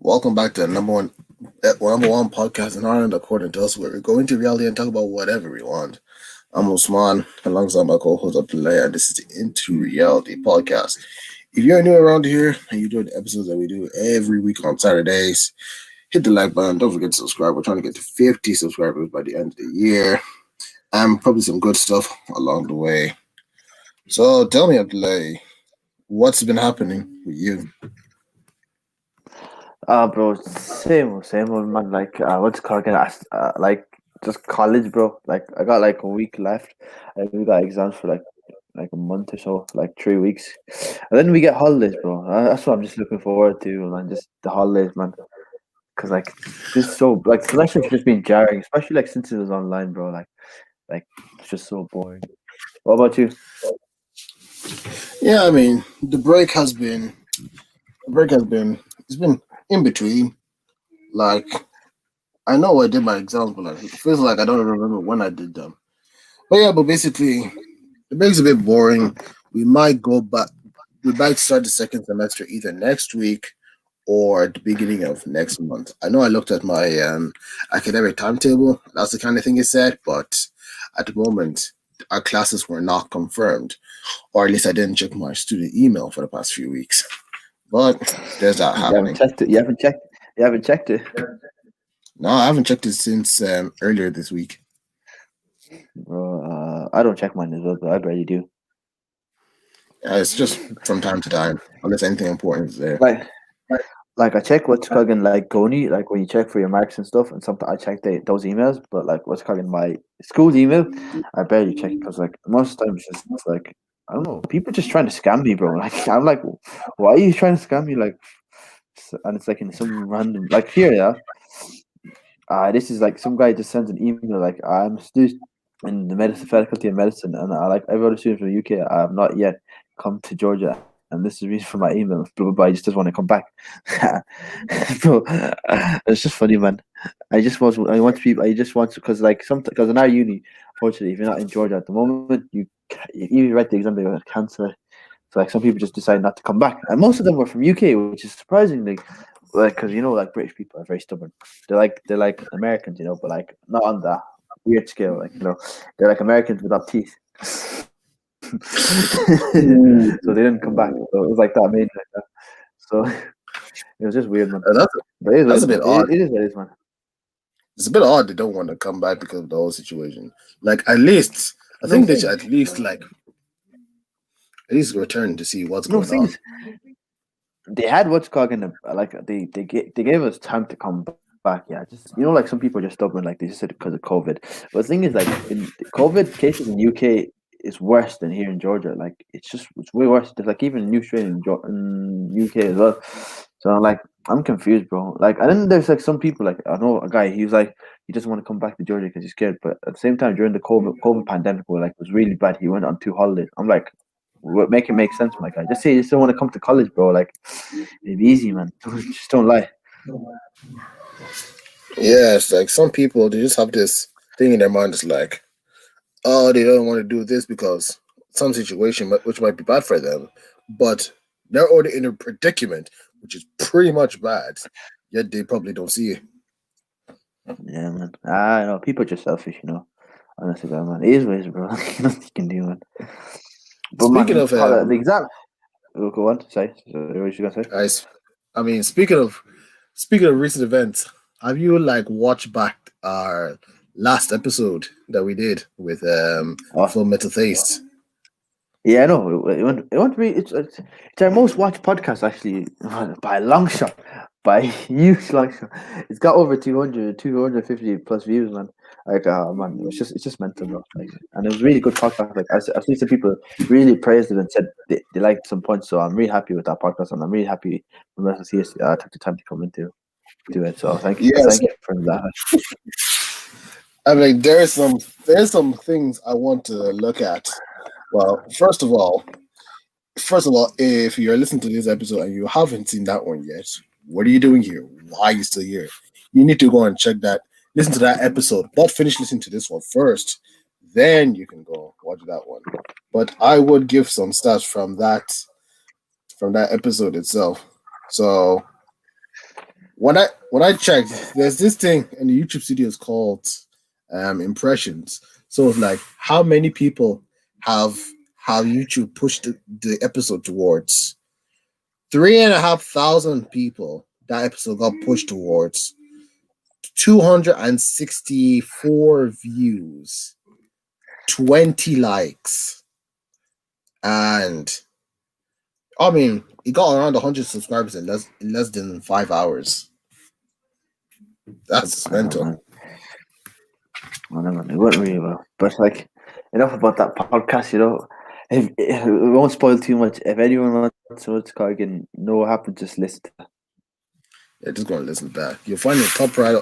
Welcome back to the number one podcast in Ireland, according to us, where we go into reality and talk about whatever we want. I'm Usman, alongside my co-host Abdullahi, and this is the Into Reality podcast. If you're new around here and you do the episodes that we do every week on Saturdays, hit the like button. Don't forget to subscribe. We're trying to get to 50 subscribers by the end of the year, and probably some good stuff along the way. So tell me, Abdullahi, what's been happening with you? Bro, same old man. What's it called again? Just college, bro. Like, I got like a week left, and we got exams for like a month or so, like 3 weeks, and then we get holidays, bro. That's what I'm just looking forward to, man. Just the holidays, man. Cause like this so like selection's just been jarring, especially like since it was online, bro. Like it's just so boring. What about you? Yeah, I mean, the break has been it's been in between. Like I know I did my exams, but like it feels like I don't remember when I did them. But yeah, but basically the break's a bit boring. We might go back. We might start the second semester either next week or at the beginning of next month. I know I looked at my academic timetable. That's the kind of thing it said, but at the moment our classes were not confirmed, or at least I didn't check my student email for the past few weeks. But there's that You haven't happening. checked it. You haven't checked. You haven't checked it. No, I haven't checked it since earlier this week. Bro, I don't check mine as well, but I barely do. It's just from time to time, unless anything important is there. Like, like I check what's called in like Goni, like when you check for your marks and stuff, and sometimes I check those emails, but like what's called in my school's email, I barely check because like most times it's like I don't know, people just trying to scam me, bro. Like I'm like, why are you trying to scam me? Like, and it's like in some random like here, yeah. This is like some guy just sends an email like I'm a student in the medicine faculty of medicine, and I like every other student from the UK. I have not yet come to Georgia, and this is the reason for my email. Blah blah blah. He just doesn't want to come back. Bro, it's just funny, man. I want people. I just want to because like some because in our uni, fortunately, if you're not in Georgia at the moment, you even write the exam, they will cancel it. So like some people just decide not to come back, and most of them were from UK, which is surprisingly like because like British people are very stubborn. They're like Americans, but like not on that weird scale. Like they're like Americans without teeth. So they didn't come back. So it was like that made like that. So it was just weird, man. That's But it is what it that's a is, man. bit odd. It is what it is, man. It's a bit odd they don't want to come back because of the whole situation. Like at least I No think they should thing. at least return to see what's No going on. things. They had what's called in the like they gave us time to come back. Yeah, just like some people are just stubborn. Like they just said because of COVID. But the thing is, like in COVID cases in UK is worse than here in Georgia. Like it's way worse. There's like even new strain in UK as well. So I'm confused, bro. Like and then there's like some people like I know a guy. He was like he doesn't want to come back to Georgia because he's scared. But at the same time, during the COVID pandemic, where like it was really bad, he went on 2 holidays. I'm like, make it make sense, my guy. Just say you just don't want to come to college, bro. Like, it'd be easy, man. Just don't lie. Yeah, it's like some people they just have this thing in their mind. It's like, oh, they don't want to do this because some situation which might be bad for them, but they're already in a predicament which is pretty much bad. Yet they probably don't see it. Yeah, man. I know people are just selfish, Honestly, man. It is what it is, bro. Nothing you can do, man. But Speaking man, of the exam. Go on. Say. What you gonna say? I, s- I mean, speaking of recent events, have you like watched back our last episode that we did with Oh, Full Metal Taste? yeah, I know. It won't be. It's our most watched podcast actually by a long shot, by a huge long shot. It's got over 250 plus views, man. Like, man, it's just mental, bro. Like, and it was really good podcast. Like, I've seen some people really praised it and said they liked some points. So I'm really happy with that podcast, and I'm really happy when CS took the time to come into do it. So Yes, thank you for that. I mean there's some things I want to look at. Well, first of all, if you're listening to this episode and you haven't seen that one yet, what are you doing here? Why are you still here? You need to go and check that, listen to that episode, but finish listening to this one first. Then you can go watch that one. But I would give some stats from that episode itself. So when I checked, there's this thing in the YouTube studios called impressions. So it's like how many people have YouTube pushed the episode towards. 3,500 people that episode got pushed towards. 264 views, 20 likes, and I mean it got around 100 subscribers in less than 5 hours. That's I don't mental. know. I don't know. It went really well. But like, enough about that podcast. If we won't spoil too much. If anyone wants to know what happened, just listen to that. Yeah, just go and listen to that. You'll find it top right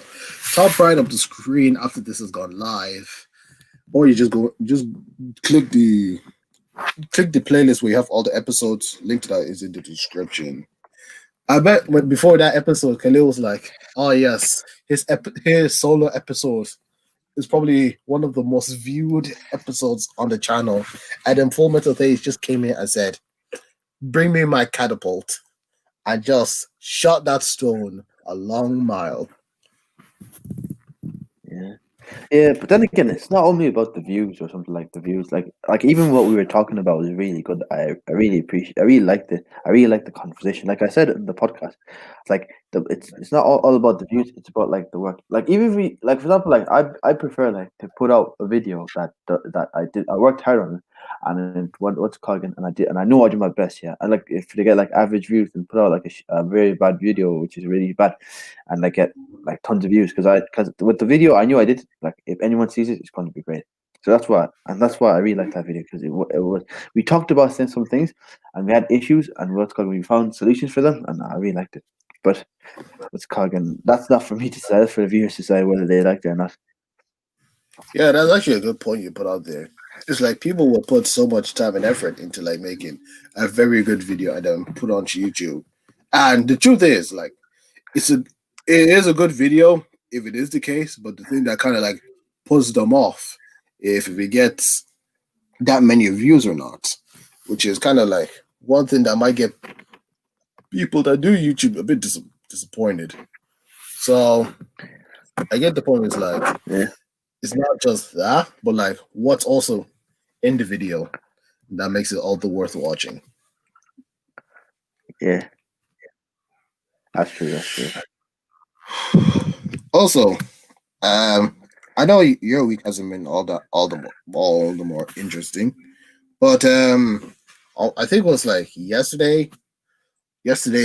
of the screen after this has gone live, or you just click the playlist where you have all the episodes. Link to that is in the description. I bet before that episode, Khalil was like, "Oh yes, his solo episode is probably one of the most viewed episodes on the channel." And then Full Metal Thais just came in and said, "Bring me my catapult," and just shot that stone a long mile. Yeah. Yeah, but then again, it's not only about the views or something like the views. Like even what we were talking about was really good. I really appreciate. I really liked it. I really liked the conversation. Like I said in the podcast, it's like it's not all about the views. It's about like the work. Like even if we like for example, like I prefer like to put out a video that I worked hard on it, and then what's it called again, and I did, and I know I did my best. Yeah, and like if they get like average views and put out like a very bad video, which is really bad, and like get like tons of views because with the video I knew I did like if anyone sees it, it's going to be great. So that's why I really liked that video because it was we talked about some things and we had issues and we found solutions for them and I really liked it. But what's called again? That's not for me to say. That's for the viewers to say whether they liked it or not. Yeah, that's actually a good point you put out there. It's like people will put so much time and effort into like making a very good video and then put onto YouTube. And the truth is, like, it is a good video if it is the case, but the thing that kind of like puts them off if it gets that many views or not, which is kind of like one thing that might get people that do YouTube a bit disappointed. So I get the point. It's like Yeah, it's not just that, but like what's also in the video that makes it all the worth watching. yeah, that's true. That's true. Also, I know your week hasn't been all the more interesting, but I think it was like yesterday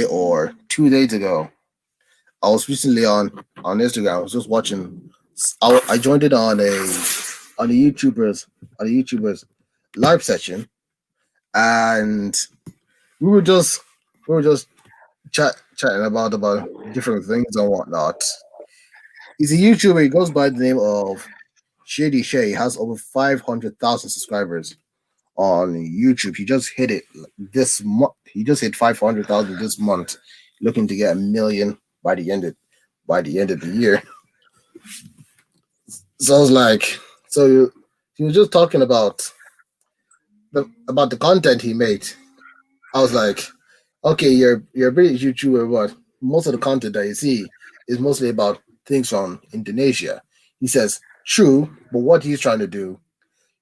or 2 days ago. I was recently on Instagram. I was just watching. I joined it on the YouTubers live session, and we were just we were just chatting about different things and whatnot. He's a YouTuber. He goes by the name of Shady Shay. He has over 500,000 subscribers on YouTube. He just hit it this month. He just hit 500,000 this month, looking to get a million by the end of the year. So I was like, he was just talking about the content he made. I was like, okay, you're a British YouTuber, but most of the content that you see is mostly about things from Indonesia. He says, true, but what he's trying to do,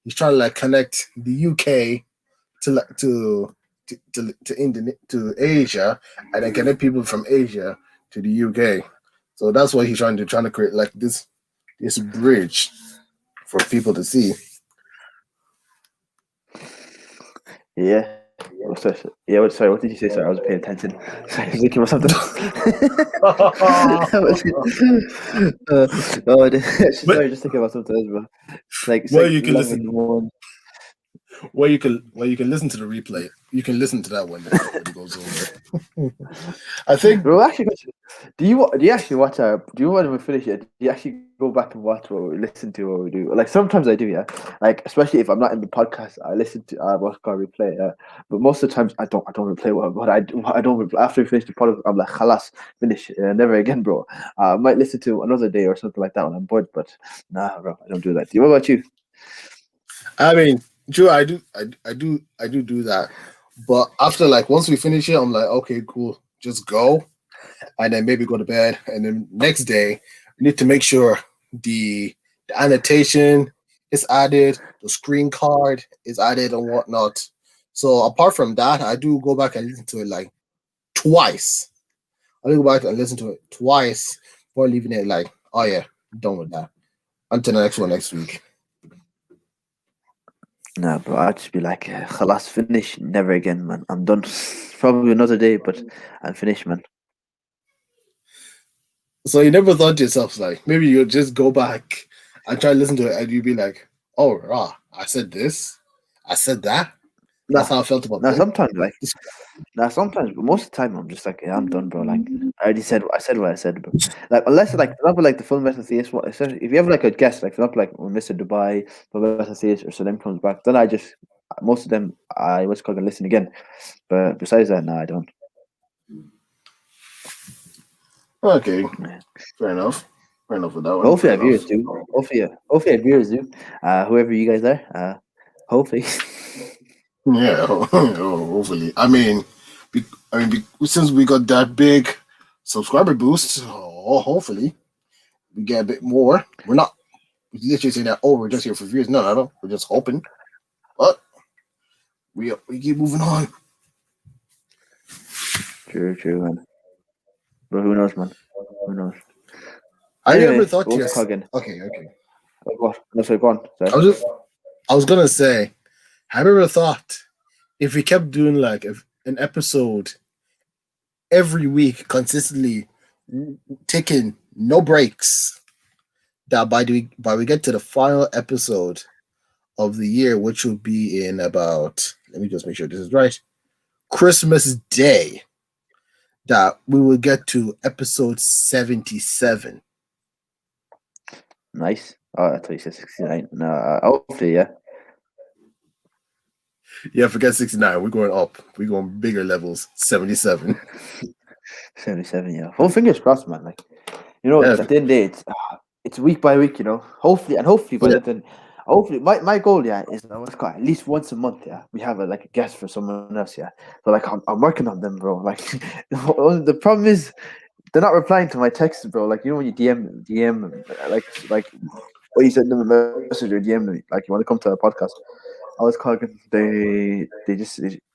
he's trying to like connect the UK to like to Asia, and then connect people from Asia to the UK. So that's what he's trying to create like this bridge for people to see. Yeah. Sorry, what did you say? Sorry, I was paying attention. Sorry, I was looking for something. Sorry, just thinking about something else, bro. It's Well, like you can 11 in listen. the morning. You can listen to the replay. You can listen to that when it goes over. I think Bro, actually, do you actually watch our? Do you when we finish it? Do you actually go back and watch what we listen to? What we do? Like sometimes I do, yeah. Like especially if I'm not in the podcast, I listen to what's called replay. Yeah, but most of the times I don't. I don't replay what I don't. After we finish the podcast, I'm like, "Halas, finish, never again, bro." I might listen to another day or something like that when I'm bored, but nah, bro, I don't do that. What about you? I mean, true. I do that. But after like once we finish it, I'm like, okay, cool, just go. and then maybe go to bed. And then next day, we need to make sure the annotation is added, the screen card is added, and whatnot. So apart from that, I do go back and listen to it like twice. I do go back and listen to it twice before leaving it like, oh yeah, done with that. Until the next one next week. Nah, bro, I'd just be like, "Khalas, finish, never again, man. I'm done. Probably another day, but I'm finished, man." So you never thought to yourself like maybe you'll just go back and try to listen to it and you'd be like, oh rah, I said this, I said that. That's Nah, how I felt about nah. this. Sometimes, like, nah, sometimes, but most of the time, I'm just like, "Yeah, I'm done, bro." Like, I said what I said, bro. Like, unless, like, for example, like the full Metal Theist one, especially if you have like a guest, like, for example, like when Mr. Dubai, full Metal Theist, or Salim comes back, then I just most of them I was going to listen again. But besides that, nah, I don't. Okay, Yeah. fair enough. Fair enough with that one. Hopefully, Fair our viewers enough. do. Hopefully, our viewers do. Whoever you guys are, hopefully. Yeah, hopefully. Since we got that big subscriber boost, hopefully we get a bit more. We're not literally saying that. Oh, we're just here for views. No, no, no. We're just hoping, but we keep moving on. True, man. But who knows, man? Who knows? Have you ever Anyway, thought to what's yourself? cooking? Okay, okay. What? No, sorry, go on. Sorry. I was gonna say, have you ever thought if we kept doing like an episode every week consistently, taking no breaks, that by we get to the final episode of the year, which will be in about, let me just make sure this is right, Christmas Day, that we will get to episode 77. Nice. Oh, I thought you said 69. No, hopefully, yeah. Yeah, forget 69. We're going up. We're going bigger levels. 77. 77, yeah. Well, fingers crossed, man. Like, Yeah, at the end of the day, it's week by week, hopefully by yeah, then, hopefully my goal, yeah, is what's called at least once a month, yeah, we have like a guest for someone else, yeah. So like I'm working on them, bro. Like the problem is they're not replying to my texts, bro. Like when you DM them, like or you send them a message or DM them, like you want to come to a podcast. I was calling.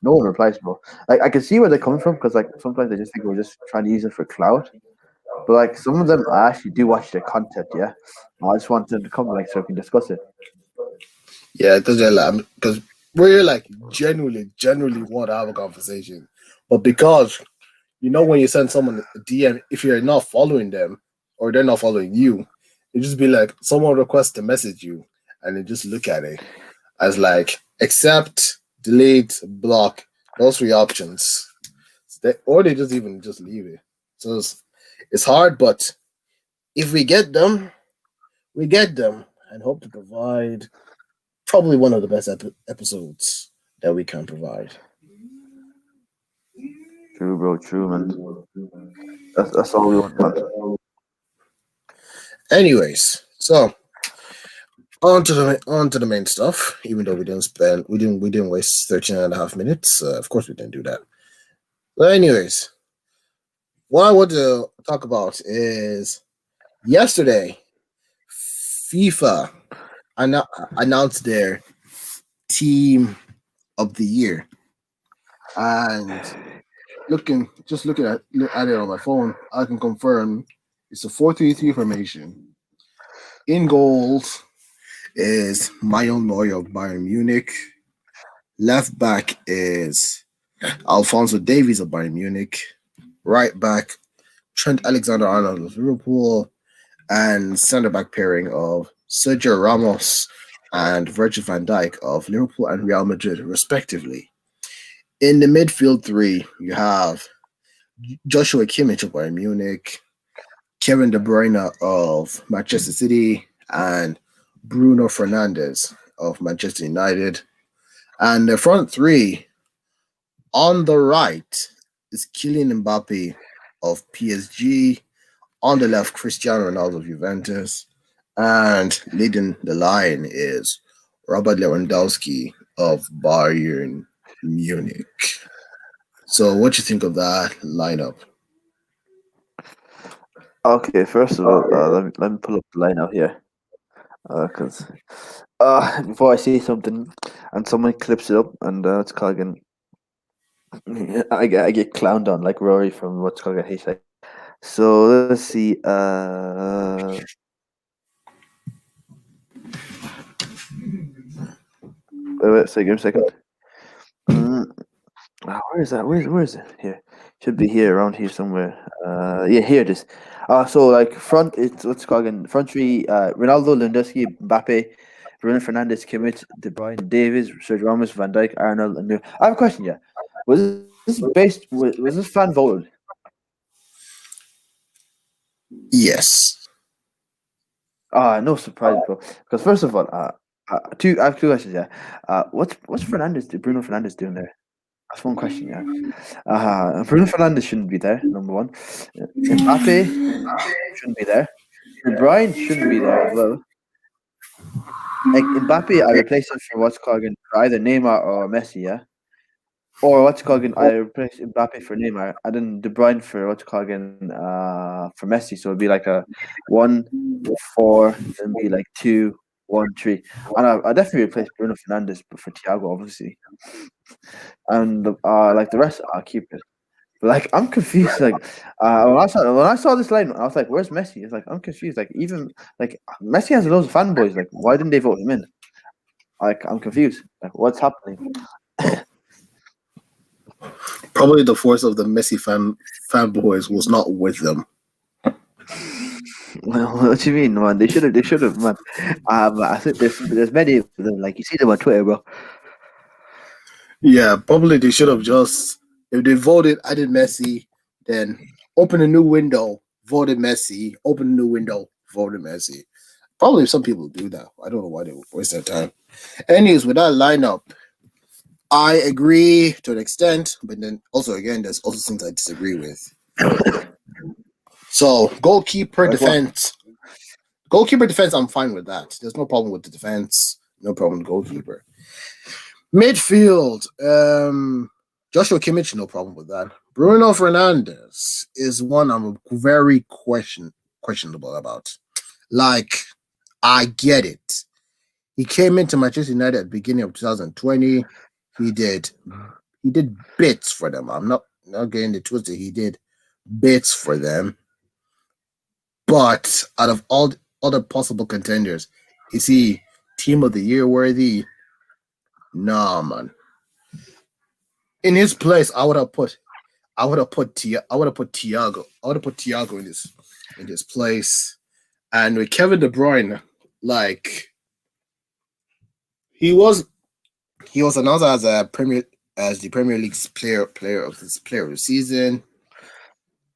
No one replies, bro. Like I can see where they're coming from because like sometimes they just think we're just trying to use it for clout. But like some of them, I actually do watch their content. Yeah, I just want them to come like so we can discuss it. yeah, because we're like genuinely want to have a conversation, but because when you send someone a DM, if you're not following them or they're not following you, it just be like someone requests to message you, and then just look at it as like accept, delete, block, those three options. Or they just even just leave it. So it's hard, but if we get them and hope to provide probably one of the best episodes that we can provide. True, bro. True, man. That's all we want, man. Anyways, so on to the main stuff. Even though we didn't waste 13 and a half minutes. Of course, we didn't do that. But anyways, what I want to talk about is yesterday, FIFA announced their team of the year, and looking at it on my phone, I can confirm it's a 4-3-3 formation. In goals is Mayon Neuer of Bayern Munich. Left back is Alfonso Davies of Bayern Munich. Right back, Trent Alexander-Arnold of Liverpool. And centre back pairing of Sergio Ramos and Virgil van Dijk of Liverpool and Real Madrid, respectively. In the midfield three, you have Joshua Kimmich of Bayern Munich, Kevin De Bruyne of Manchester City, and Bruno Fernandes of Manchester United. And the front three, on the right is Kylian Mbappe of PSG, on the left Cristiano Ronaldo of Juventus, and leading the line is Robert Lewandowski of Bayern Munich. So what you think of that lineup? Okay, first of all, let me pull up the line out here, because before I say something and someone clips it up and it's called again, I get clowned on like Rory from what's called a H. So let's see. Wait, give me a second. Mm, where is that? Where is it? Here, should be here around here somewhere. Yeah, here it is. So like front, it's what's called again. Front three: Ronaldo, Lewandowski, Mbappe, Bruno Fernandes, Kimmich, De Bruyne, Davies, Sergio Ramos, Van Dijk, Arnold, and Muir. I have a question. Yeah, was this fan voted? Yes. No surprise, bro. Because first of all, I have two questions. Yeah, what's Bruno Fernandes doing there? That's one question. Yeah, Bruno Fernandes shouldn't be there. Number one, Mbappe shouldn't be there. De Bruyne shouldn't be there as well. Like Mbappe, I replace him for what's called for either Neymar or Messi. Yeah, or what's called I replace Mbappe for Neymar, and then De Bruyne for what's called for Messi. So it'd be like a 1-4, then be like 2-1-3, and I definitely replace Bruno Fernandes, but for Thiago, obviously, and like the rest, I'll keep it. But like I'm confused. Like when I saw this line, I was like, "Where's Messi?" It's like I'm confused. Like even like Messi has loads of fanboys. Like why didn't they vote him in? Like I'm confused. Like what's happening? Probably the force of the Messi fanboys was not with them. Well, what do you mean, man? They should have, man. I think there's many of them. Like you see them on Twitter, bro. Yeah, probably they should have just if they voted I did Messi, then open a new window, voted Messi, open a new window, voted Messi. Probably some people do that. I don't know why they would waste their time. Anyways, with that lineup, I agree to an extent, but then also again, there's also things I disagree with. So Like what? goalkeeper defense, I'm fine with that. There's no problem with the defense, no problem with goalkeeper. Midfield, Joshua Kimmich, no problem with that. Bruno Fernandes is one I'm very questionable about. Like, I get it. He came into Manchester United at the beginning of 2020. He did bits for them. I'm not getting it twisted. He did bits for them. But out of all other possible contenders, is he team of the year worthy? Nah, man. In his place, I would have put Thiago. I would have put Thiago in this place. And with Kevin De Bruyne, like he was announced as the Premier League's player of the season.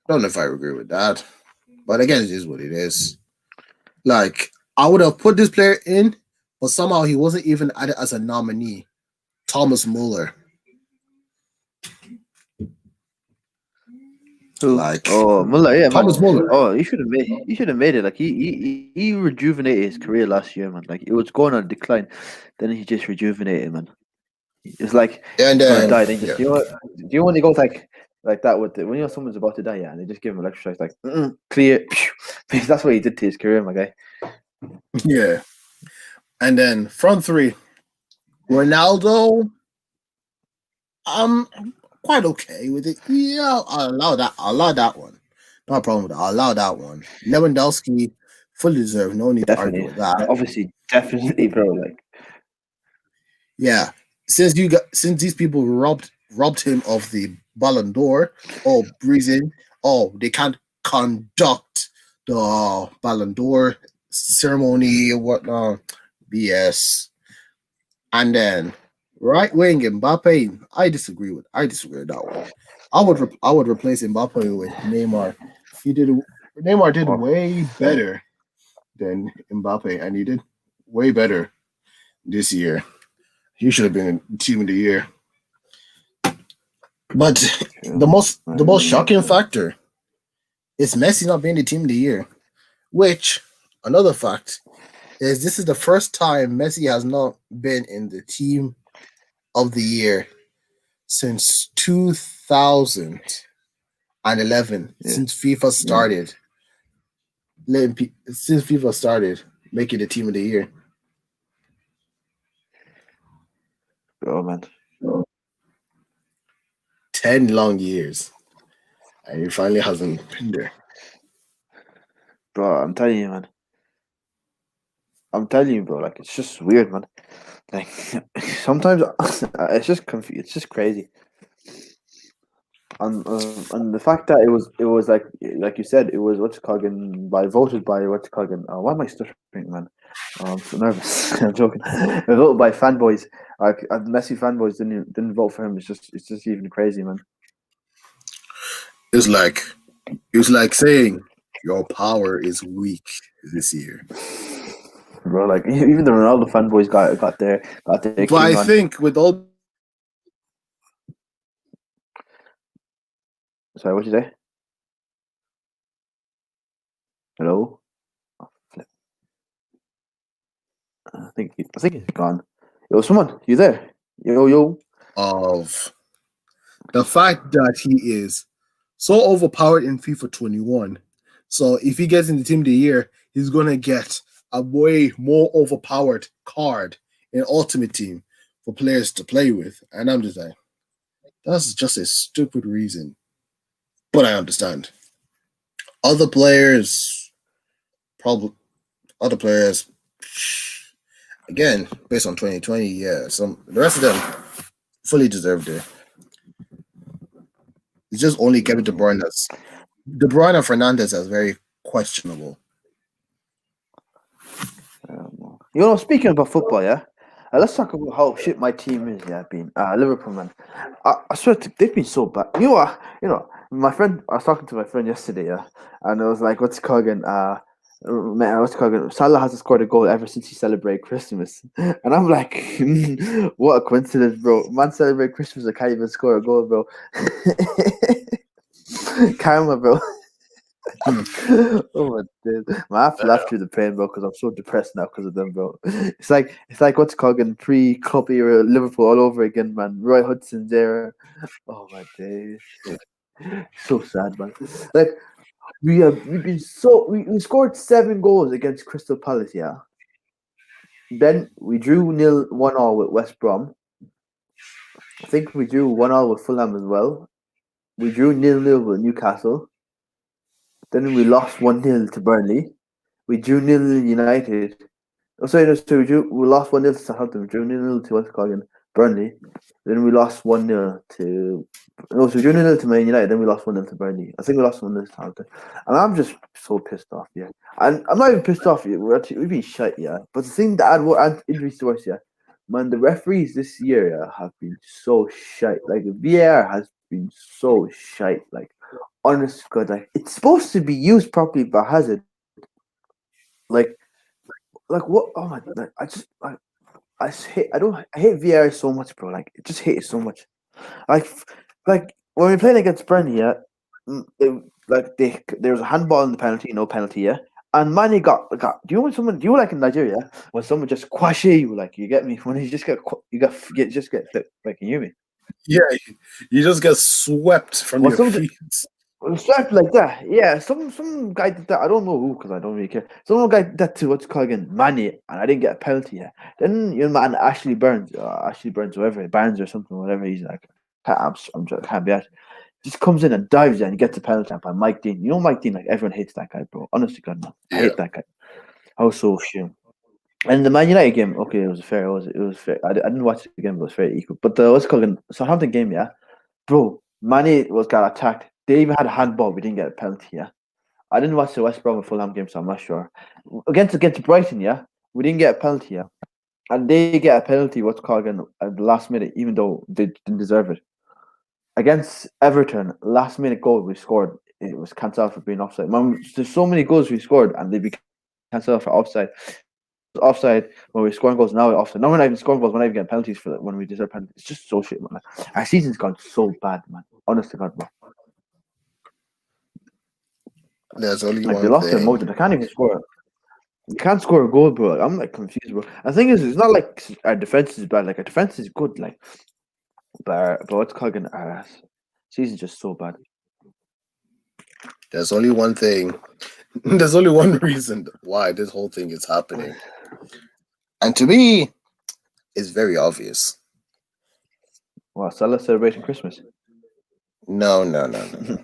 Don't know if I agree with that, but again, it is what it is. Like I would have put this player in, but somehow he wasn't even added as a nominee. Thomas Muller, Who? like Oh, Muller, yeah, man. Thomas Muller. Oh, you should have made it. Like he rejuvenated his career last year, man. Like it was going on decline, then he just rejuvenated, man. It's like And he's gonna then die. Then just yeah, do you know when they go like that with when you know someone's about to die, yeah, and they just give him electroshocks like clear. Because that's what he did to his career, my guy. yeah. And then front three, Ronaldo. I'm quite okay with it. Yeah, I'll allow that. I'll allow that one. No problem with that. I'll allow that one. Lewandowski, fully deserved. No need to argue Definitely, with that. obviously, definitely, bro. Like Yeah, since these people robbed him of the Ballon d'Or, reason, they can't conduct the Ballon d'Or ceremony or whatnot. BS. And then right wing Mbappe, I disagree with that one. I would replace Mbappe with Neymar. Neymar did oh, way better than Mbappe, and he did way better this year. He should have been team of the year. But the most shocking factor is Messi not being the team of the year. Which another fact is this is the first time Messi has not been in the team of the year since 2011, yeah, since FIFA yeah. started. since FIFA started making the team of the year. Oh man, 10 long years, and he finally hasn't been there. bro, I'm telling you, bro. Like it's just weird, man. Like sometimes it's just it's just crazy. And the fact that it was like you said, it was what's it called again, by voted by what's it called again. Why am I stuttering, man? Oh, I'm so nervous. I'm joking. It was voted by fanboys. Like Messi fanboys didn't vote for him. It's just even crazy, man. It's like it's like saying your power is weak this year. Bro, like even the Ronaldo fanboys got their But I king on. think with all Sorry, what you say? Hello. Oh, flip. I think he's gone. Yo, someone, you there? Yo. of the fact that he is so overpowered in FIFA 21. So if he gets in the team of the year, he's gonna get a way more overpowered card in Ultimate Team for players to play with. And I'm just like, that's just a stupid reason. But I understand. Other players, probably other players, again, based on 2020, yeah, some the rest of them fully deserved it. It's just only Kevin De Bruyne and Fernandez as very questionable. Speaking about football, yeah. Let's talk about how shit my team is. Yeah, been Liverpool, man. I swear they've been so bad. You know what? My friend. I was talking to my friend yesterday, yeah, and I was like, "What's it called again? Man, what's it called again? Salah hasn't scored a goal ever since he celebrated Christmas." And I'm like, "What a coincidence, bro! Man, celebrate Christmas, I can't even score a goal, bro." Karma, bro. Oh my days. I have to laugh through the pain, bro, because I'm so depressed now because of them, bro. It's like what's called in pre-club era Liverpool all over again, man. Roy Hudson's era. Oh my days. So sad, man. Like we've been we scored 7 goals against Crystal Palace, yeah. Then we drew 1-1 with West Brom. I think we drew 1-1 with Fulham as well. We drew 0-0 with Newcastle. Then we lost 1-0 to Burnley. We drew 0-0 United. Oh, sorry, no, so we lost 1-0 to Southampton. We drew 0-0 to what's it called again? Burnley. Then we lost 1-0 to. No, so we drew 0-0 to Man United. Then we lost 1-0 to Burnley. I think we lost 1-0 to Southampton. And I'm just so pissed off, yeah. And I'm not even pissed off, yeah. We've been shite, yeah. But the thing that add injuries to us, yeah. Man, the referees this year, yeah, have been so shite. Like, VAR has been so shite. Like, honest to God, like, it's supposed to be used properly, but has it? Like, what? Oh my! Like, I hate VR so much, bro. Like, I just hate it so much. Like, like when we're playing against Burnley, yeah, there was a handball in the penalty, no penalty, yeah. And Manny got. Do you want someone? Do you like in Nigeria when someone just quash you? Like, you get me when you just just get flipped. Like, can you hear me? Yeah, you just get swept from When your someone feet. Strapped like that, yeah. Some guy did that. I don't know who because I don't really care. Some guy did that to what's it called again, Manny, and I didn't get a penalty. Yeah. Then man Ashley Burns, whatever Barnes or something, whatever. He's like, can't be at. Just comes in and dives and he gets a penalty by Mike Dean. You know Mike Dean, like everyone hates that guy, bro. Honestly, God, man, I Yeah, hate that guy. I was so ashamed. And the Man United game, okay, it was fair. It was fair. I didn't watch the game, but it was very equal. But the what's it called again, Southampton game, yeah. Bro, Manny got attacked. They even had a handball. We didn't get a penalty. Yeah, I didn't watch the West Brom and Fulham game, so I'm not sure. Against Brighton, yeah, we didn't get a penalty. Yeah, and they get a penalty. What's called again at the last minute, even though they didn't deserve it. Against Everton, last minute goal we scored. It was cancelled for being offside. Man, there's so many goals we scored and they be cancelled for offside. Offside when we're scoring goals now. Offside. Now we're not even scoring goals. We're not even getting penalties for that when we deserve penalties. It's just so shit, man. Our season's gone so bad, man. Honest to God, bro. there's only Like they one lost their thing. mojo. They can't even score. You can't score a goal, bro. I'm like confused, bro. And the thing is, it's not like our defense is bad. Like our defense is good. Like, but what's called our season's just so bad. There's only one thing. There's only one reason why this whole thing is happening, and to me, it's very obvious. Well, Salah celebrating Christmas. No, no, no, no, no.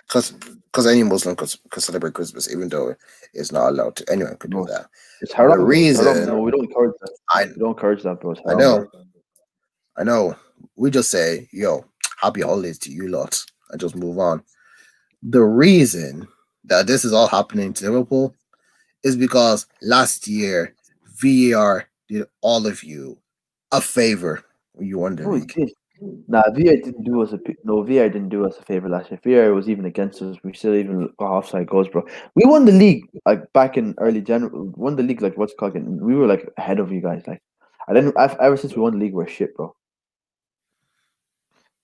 Because any Muslim could celebrate Christmas, even though it's not allowed to. Anyone could do No, that. it's The haram, bro. It's haram. reason No, we don't encourage that. I We don't encourage that, bro. It's I haram, bro. know, I know. We just say, "Yo, happy holidays to you lot," and just move on. The reason that this is all happening to Liverpool is because last year VAR did all of you a favor when you won the No, it league. did. Nah, VAR didn't do us a no. VAR didn't do us a favor last year. VAR was even against us. We still even got offside goals, bro. We won the league like back in early January. Won the league like what's it called? Again? We were like ahead of you guys. Like, I didn't. Ever since we won the league, we're shit, bro.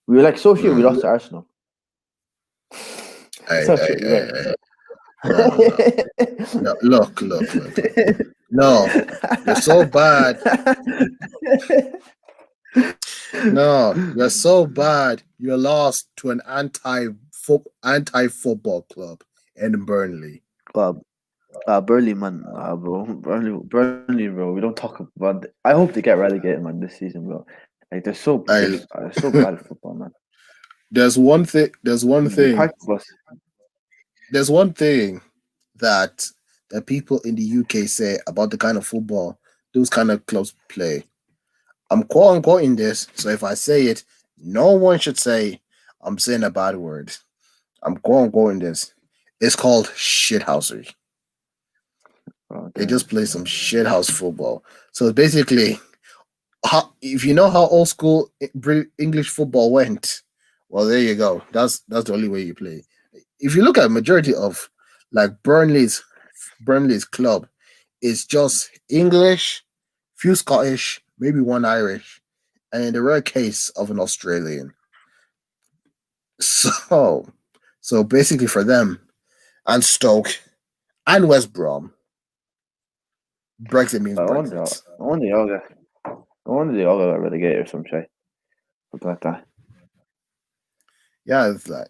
We were like so shit. We Mm. lost to Arsenal. It's Hey, not hey, true. hey, hey. No, no, no, no. Look, look, look, look. No, you're so bad. No, you're so bad. You lost to an anti football club in Burnley. Well, Burnley, man, bro, Burnley, bro. We don't talk about. I hope they get relegated, man, this season, bro. Like I, they're so bad at football, man. there's one thing. There's one They thing. practice us. There's one thing that people in the UK say about the kind of football those kind of clubs play. I'm quote unquote in this, so if I say it, no one should say I'm saying a bad word. I'm quote unquote in this. It's called shithousery. Oh, They damn. just play some shithouse football. So basically, if you know how old school English football went, well, there you go. That's the only way you play. If you look at majority of like Burnley's club, it's just English, few Scottish, maybe one Irish, and in the rare case of an Australian. So, so basically for them and Stoke and West Brom, Brexit means I wonder, Brexit. I wonder, y'all got, I wonder they all got relegated or some shit, something like that. Yeah, it's like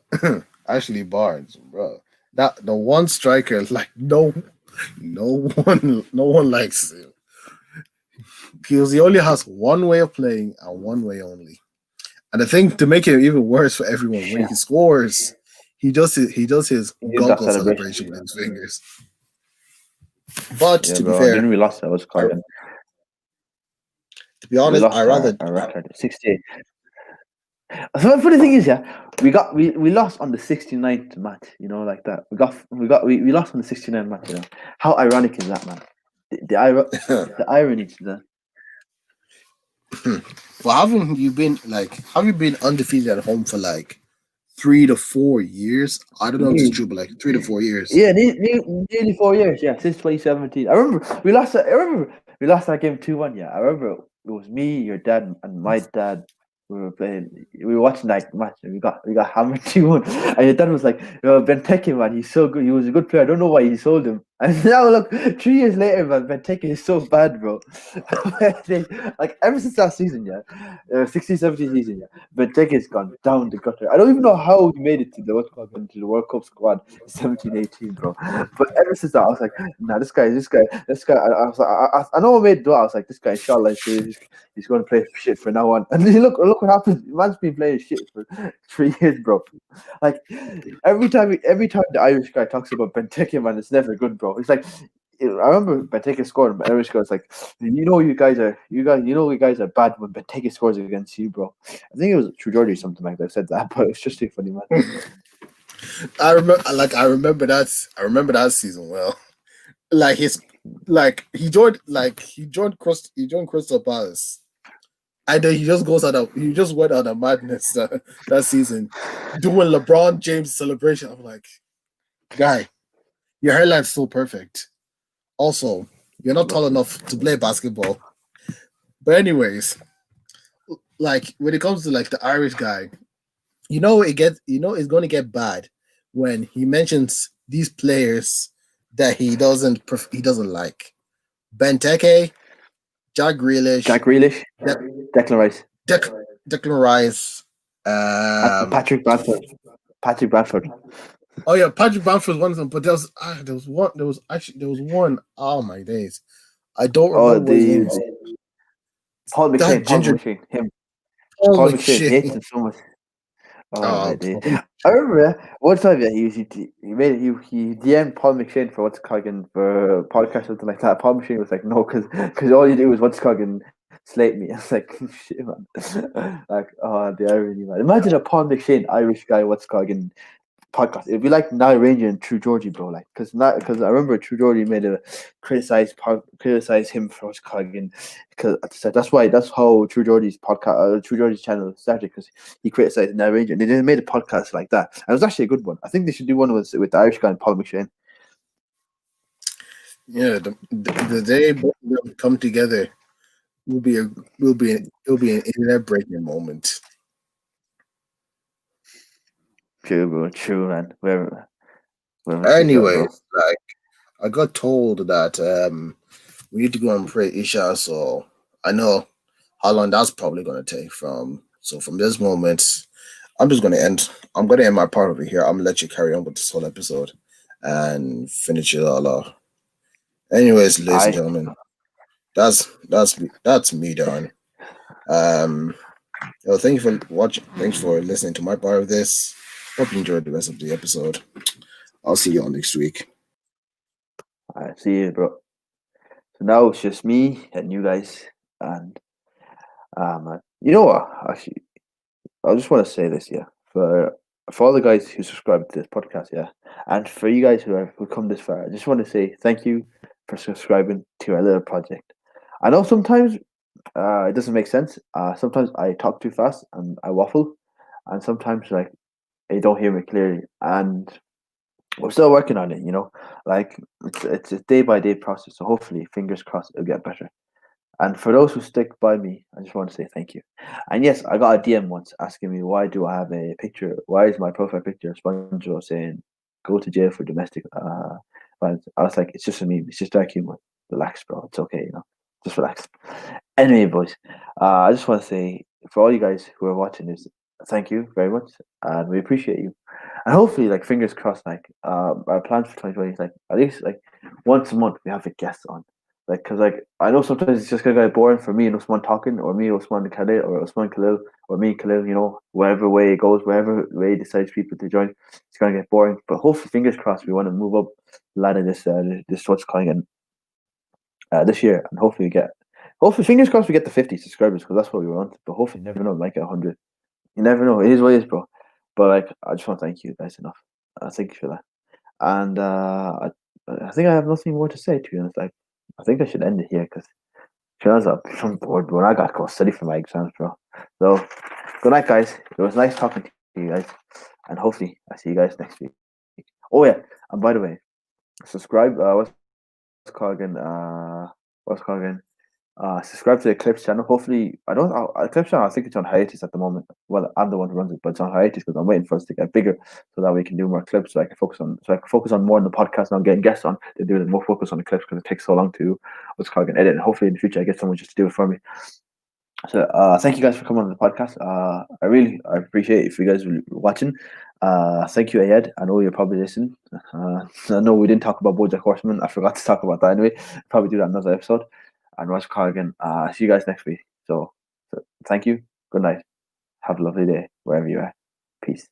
actually Barnes, bro. That the one striker, like no one likes him because he only has one way of playing and one way only. And the thing to make it even worse for everyone, when Shit, he scores, he does his he did that goggle celebration. celebration with his fingers. But Yeah, to be bro. And then fair, we lost. That was I, called. to be We honest, I lost rather our record 68. So the funny thing is, yeah, we lost on the 69th match, you know, like that. We lost on the 69th match, you know. How ironic is that, man? The irony to that. well, haven't you been like have you been undefeated at home for like 3 to 4 years? I don't know if it's Ne- true, but like 3 to 4 years. Yeah, nearly 4 years. Yeah, since 2017. I remember we lost. I remember we lost that game 2-1. Yeah, I remember it was me, your dad, and my dad. We were playing. We were watching that match, and we got hammered 2-1. And your dad was like, "Benteke, man, he's so good. He was a good player. I don't know why he sold him." And now look, 3 years later, man, Benteke is so bad, bro. Like ever since that season, yeah, 16, 17 season, yeah, Benteke's gone down the gutter. I don't even know how he made it to the what's called into the World Cup squad 17, 18, bro. But ever since that, I was like, nah, this guy. I was like, I know I made do. I was like, this guy, inshallah, he's going to play shit for now on. And look what happened. Man's been playing shit for 3 years, bro. Like every time the Irish guy talks about Benteke, man, it's never good, bro. It's like I remember Benteke scored, but Irish guy's like, you know you guys are bad when Benteke scores against you, bro. I think it was True Geordie or something like that said that, but it's just too funny, man. I remember that season well. Like his like he joined Crystal Palace. And then he just went on a madness that season, doing LeBron James celebration. I'm like, guy, your hairline's still perfect. Also, you're not tall Lucky. enough to play basketball. But anyways, like when it comes to like the Irish guy, it's going to get bad when he mentions these players that he doesn't like. Benteke, Jack Grealish, Jack Grealish, De- Declan Rice, Declan Rice, Patrick Bradford, Patrick Bradford. Oh yeah, Patrick Bamford was one of them, but there was one. Oh my days, I don't Oh, remember what his name is. Paul That McShane, ginger him, Paul Paul McShane hates McShane. him so much. Oh my Oh, day! Paul. I remember one time, yeah, he made it. He DM'd Paul McShane for what's called for a podcast or something like that. Paul McShane was like, no, because all you do is what's called slate me. I was like, shit, man. Like, oh, the irony, man. Imagine a Paul McShane Irish guy what's called podcast. It'd be like Niall Ranger and True Georgie, bro. Like, because I remember True Georgie made a criticize him for what's called because that's how True Georgie's podcast, True Georgie's channel started because he criticized Niall Ranger and they made a podcast like that. And it was actually a good one. I think they should do one with the Irish guy and Paul McShane. Yeah, the day both of them come together will be a will be an internet breaking moment. True, bro. True, man. Wherever shit go, bro. Anyways, like I got told that we need to go and pray Isha, so I know how long that's probably gonna take from this moment. I'm just gonna end. I'm gonna end my part over here. I'm gonna let you carry on with this whole episode and finish it all off. Anyways, ladies and I gentlemen, that's me done. Um, thank you for watching. Thanks for listening to my part of this. Hope you enjoyed the rest of the episode. I'll see you all next week. I see you, bro. So now it's just me and you guys, and you know what? Actually, I just want to say this, yeah, for all the guys who subscribe to this podcast, yeah, and for you guys who come this far, I just want to say thank you for subscribing to our little project. I know sometimes it doesn't make sense. Sometimes I talk too fast and I waffle, and sometimes like you don't hear me clearly, and we're still working on it. You know, like it's a day by day process. So hopefully, fingers crossed, it'll get better. And for those who stick by me, I just want to say thank you. And yes, I got a DM once asking me why do I have a picture? Why is my profile picture a SpongeBob saying "Go to jail for domestic violence"? I was like, it's just a meme. It's just dark humor. Relax, bro. It's okay. You know, just relax. Anyway, boys, I just want to say for all you guys who are watching this, thank you very much, and we appreciate you. And hopefully, like fingers crossed, like our plans for 2020 is like at least like once a month we have a guest on. Like, cause like I know sometimes it's just gonna get boring for me and Usman talking, or me, Usman and Khalil, or Usman Khalil, or me, Khalil. You know, wherever way it goes, wherever way it decides people to join, it's gonna get boring. But hopefully, fingers crossed, we want to move up the ladder this what's calling it this year, and hopefully, fingers crossed, we get the 50 subscribers because that's what we want. But hopefully, you never know, we might get 100. You never know. It is what it is, bro. But like, I just want to thank you guys enough. Thank you for that. And I think I have nothing more to say. To be honest, like, I think I should end it here because I'm bored, bro. I got to go study for my exams, bro. So, good night, guys. It was nice talking to you guys, and hopefully, I see you guys next week. Oh yeah, and by the way, subscribe. What's called again? What's called again? Subscribe to the Clips channel. Hopefully, I don't. Clips channel. I think it's on hiatus at the moment. Well, I'm the one who runs it, but it's on hiatus because I'm waiting for us to get bigger so that we can do more clips. So I can focus on more on the podcast and I'm getting guests on to do more focus on the clips because it takes so long to what's called an edit. And hopefully in the future I get someone just to do it for me. So thank you guys for coming on the podcast. I appreciate if you guys were watching. Thank you, Ayed. I know you're probably listening. I know we didn't talk about BoJack Horseman. I forgot to talk about that anyway. Probably do that in another episode. And Ross Cargan. See you guys next week. So thank you. Good night. Have a lovely day wherever you are. Peace.